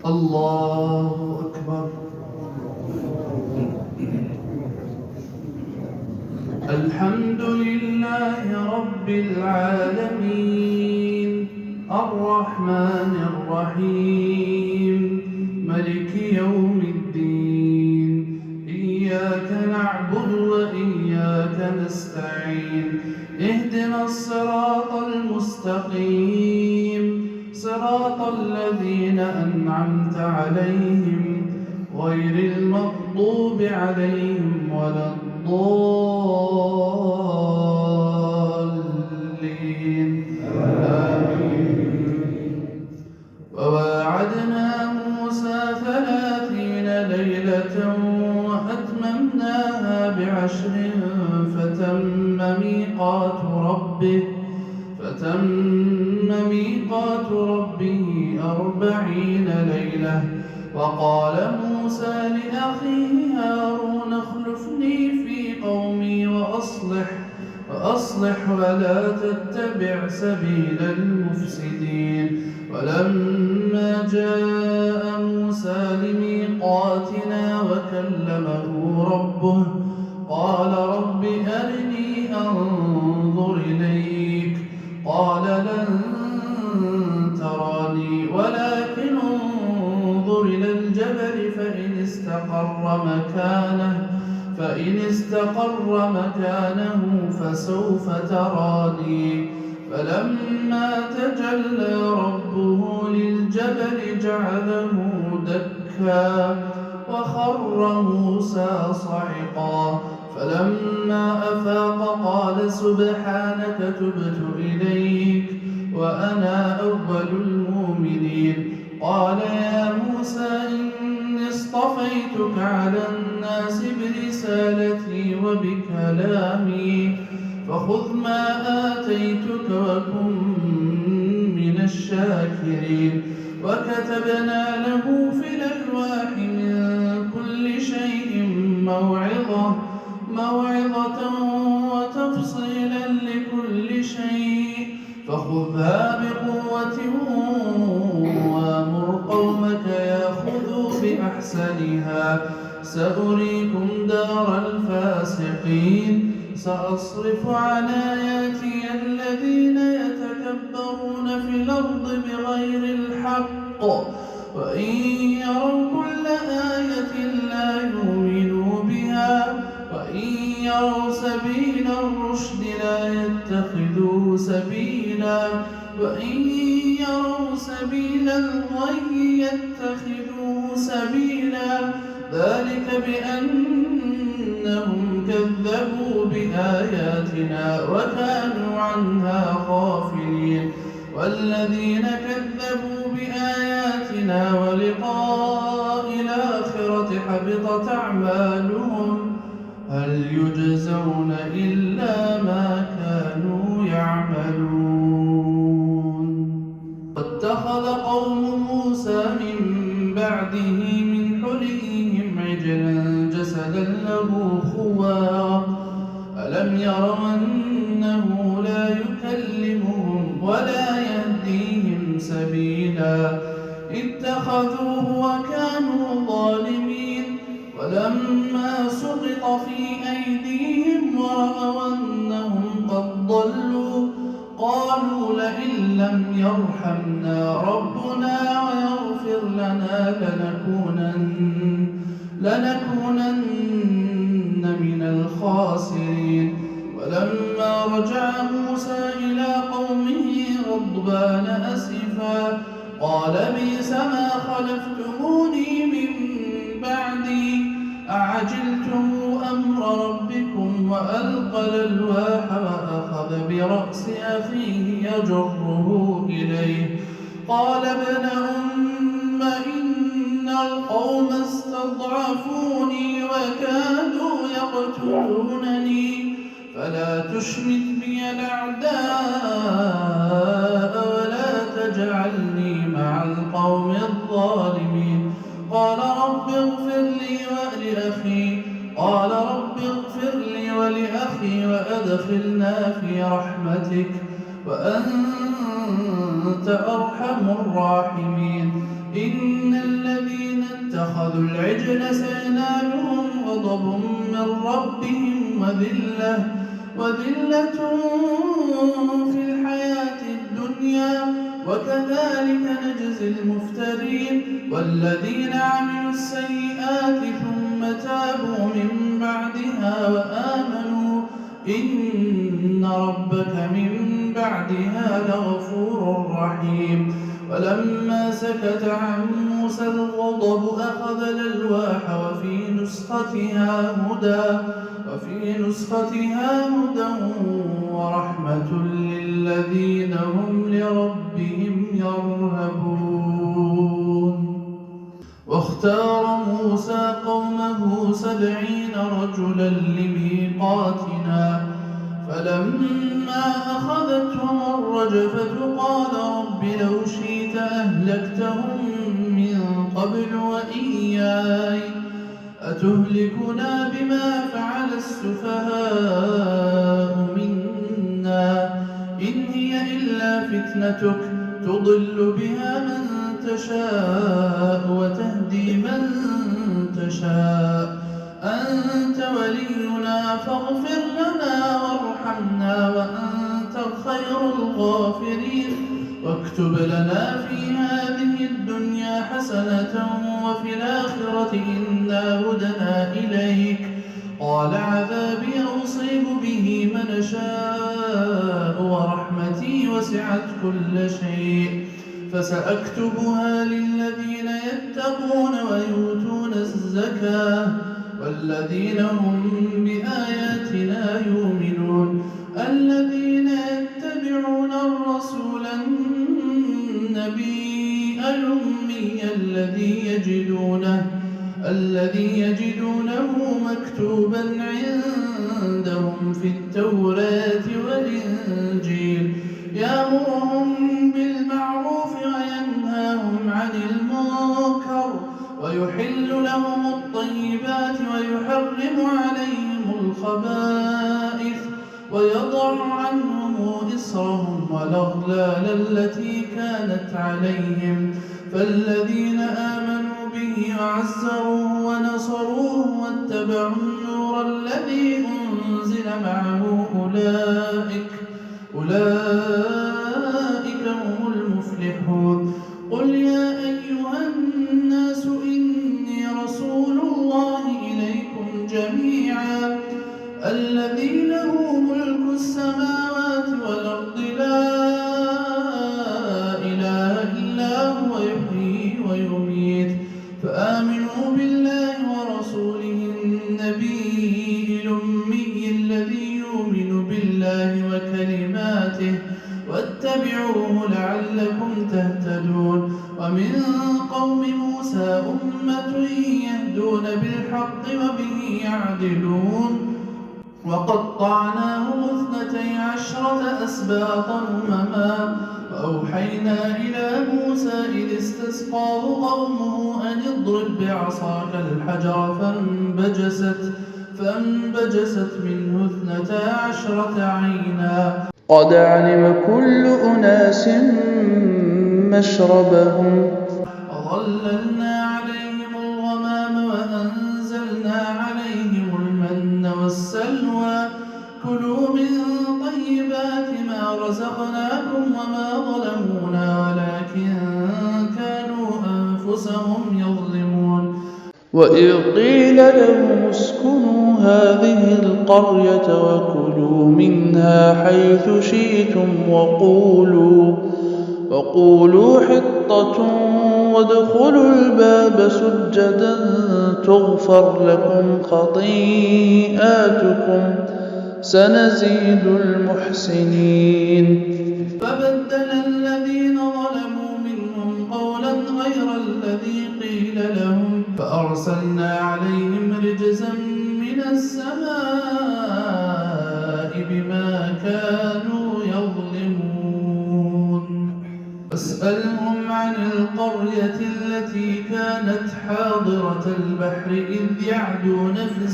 الله أكبر. الحمد لله رب العالمين الرحمن الرحيم ملك يوم الدين إياك نعبد وإياك نستعين اهدنا الصراط المستقيم صراط الذين أنعمت عليهم غير المغضوب عليهم ولا الضالين آمين. وواعدنا موسى 30 ليلة وأتممناها ب10 فتم ميقات ربه 40 ليلة. وقال موسى لأخيه هارون اخلفني في قومي وأصلح ولا تتبع سبيل المفسدين. ولما جاء موسى لميقاتنا وكلمه ربه قال رب أرني أنظر إليك قال لن تراني ولكن انظر إلى الجبل فإن استقر مكانه فسوف تراني. فلما تجلى ربه للجبل جعله دكا وخر موسى صعقا. فلما أفاق قال سبحانك تبت إليك وأنا أول المؤمنين. قال يا موسى إني اصطفيتك على الناس برسالتي وبكلامي فخذ ما آتيتك وكن من الشاكرين. وكتبنا له في الألواح من كل شيء موعظة وتفصيلا لكل شيء فخذها بقوة وأمر قومك يأخذوا بأحسنها سأريكم دار الفاسقين. سأصرف عن آياتي الذين يتكبرون في الأرض بغير الحق وإن يروا كل آية لا يؤمنوا بها وإن يروا سبيل الرشد لا يتخذوه سبيلا وإن يروا سبيل الغي يتخذوه سبيلا ذلك بأنهم كذبوا بآياتنا وكانوا عنها غافلين. والذين كذبوا بآياتنا ولقاء الآخرة حبطت أعمالهم هل يجزون إلا ما كانوا يعملون. واتخذ قوم موسى من بعده من حليهم عجلا جسدا له خوار ألم يروا أنه لا يكلمهم ولا يهديهم سبيلا اتخذوه وكانوا ظالمين. ولما سقط في أيديهم ورأوا أنهم قد ضلوا قالوا لئن لم يرحمنا ربنا ويغفر لنا لنكونن من الخاسرين. ولما رجع موسى إلى قومه غضبان أسفا قال بئس ما خلفتموني من بعدي أعجلتم أمر ربكم وألقى الألواح وأخذ برأس أخيه يجره إليه قال ابن أم إن القوم استضعفوني وكادوا يقتلونني فلا تشمت بي الأعداء ولا تجعلني مع القوم الظالمين. قال رب اغفر لي ولأخي وأدخلنا في رحمتك وأنت أرحم الراحمين. إن اتخذوا العجل سينالهم غضب من ربهم وذلة في الحياة الدنيا وكذلك نجزي المفترين والذين عملوا السيئات ثم تابوا من بعدها وآمنوا إن ربك من بعدها لغفور رحيم ولما سكت عن موسى الغضب أخذ الألواح وفي نسختها هدى ورحمة للذين هم لربهم يرهبون واختار موسى قومه 70 رجلا لميقاتنا فلما أخذتهم الرجفة قال رب لو شئت أهلكتهم من قبل وإياي أتهلكنا بما فعل السفهاء منا إن هي إلا فتنتك تضل بها من تشاء وتهدي من تشاء أنت ولينا فاغفر لنا وارحمنا وأنت خير الغافرين واكتب لنا في هذه الدنيا حسنة وفي الآخرة إنا هدنا إليك قال عذابي أصيب به من أشاء ورحمتي وسعت كل شيء فسأكتبها للذين يتقون ويؤتون الزكاة والذين هم بآياتنا يؤمنون الذين يتبعون الرسول النبي الأمي الذي يجدونه مكتوبا عندهم في التوراة والإنجيل يأمرهم بالمعروف وينهاهم عن المنكر ويحل لهم الطيبات ويحرم عليهم الخبائث ويضع عنهم إصرهم والأغلال التي كانت عليهم فالذين آمنوا به وعزروه ونصروه واتبعوا النور الذي أنزل معه أولئك هم المفلحون قل يا أيها الناس إني رسول الله إليكم جميعا الذي له ملك السماوات والأرض لا إله إلا هو يحيي ويميت فآمنوا بالله ورسوله النبي الأمي الذي يؤمن بالله وكلماته واتبعوه لعلكم تهتدون ومن قوم موسى أمة يهدون بالحق وبه يعدلون وقطعناهم 12 أسباطا أمما وأوحينا إلى موسى إذ استسقاه قومه أن اضرب بعصاك الحجر فانبجست منه 12 عينا قد علم كل أناس مشربهم وظللنا عليهم الغمام وأنزلنا عليهم المن والسلوى كلوا من طيبات ما رزقناكم وما ظلمونا ولكن كانوا أنفسهم يظلمون وإذ قيل لهم اسكنوا هذه القرية وكلوا منها حيث شئتم وقولوا حطة وادخلوا الباب سجدا تغفر لكم خطيئاتكم سنزيد المحسنين فبدل الذين ظلموا منهم قولا غير الذي قيل لهم فأرسلنا عليهم رجزا من السماء بما كانوا يظلمون واسألهم عن القرية التي كانت حاضرة البحر إذ يعدون في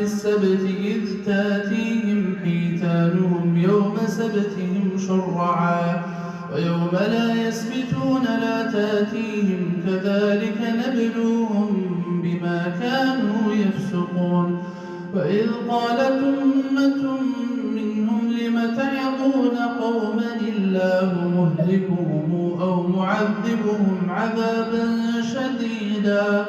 السبت إذ تاتيهم حيتانهم يوم سبتهم شرعا ويوم لا يسبتون لا تأتيهم كذلك نبلوهم بما كانوا يفسقون وإذ قالت أمة منهم لم تعظون قوما الله مهلكهم أو معذبهم عذابا شديدا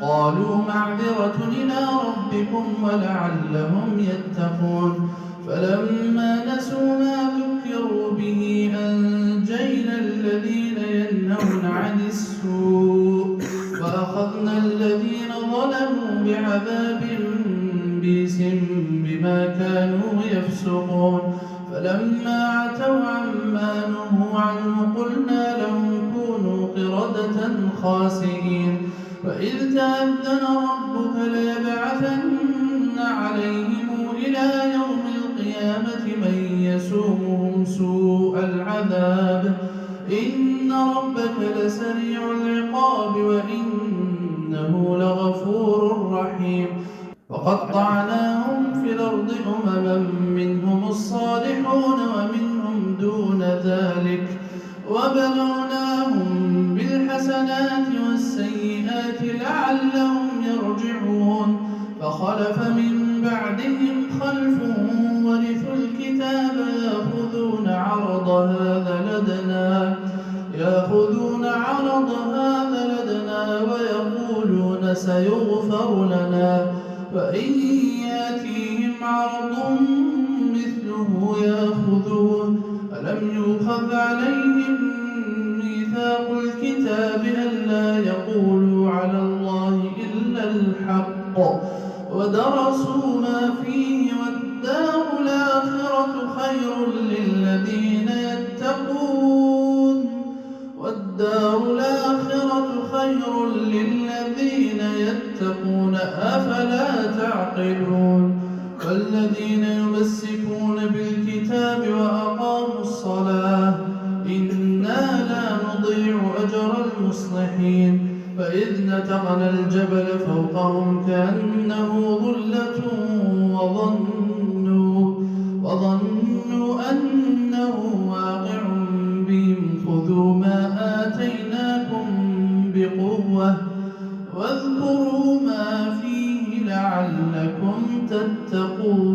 قالوا معذرة إلى ربكم ولعلهم يتقون فلما نسوا ما ذكروا به أنجينا الذين ينهون عن السوء وأخذنا الذين ظلموا بعذاب بئس بما كانوا يفسقون فلما عتوا عما نهوا عنه قلنا لهم كونوا قردة خاسئين وإذ تأذن ربك ليبعثن عليهم إلى يوم القيامة من يسومهم سوء العذاب إن ربك لسريع العقاب وإنه لغفور رحيم وقطعناهم في الأرض أمما منهم الصالحون ومنهم دون ذلك وبلوناهم بالحسنات والسيئات لعلهم يرجعون فخلف من بعدهم خلف ورثوا الكتاب يأخذون عرض هذا لدنا ويقولون سيغفر لنا وإن يأتيهم عرض مثله يأخذوه ألم يؤخذ عليهم ميثاق الكتاب ألا يقولوا على الله إلا الحق ودرسوا ما فيه والدار الآخرة خير للذين يتقون أفلا تعقلون والذين يمسكون بالكتاب وأقاموا الصلاة إنا لا نضيع أجر المصلحين فإذ نتقنا الجبل فوقهم كأنه ظلة وظنوا أنه واقع بهم خذوا ما آتيناكم بقوة واذكروا ما فيه لعلكم تتقون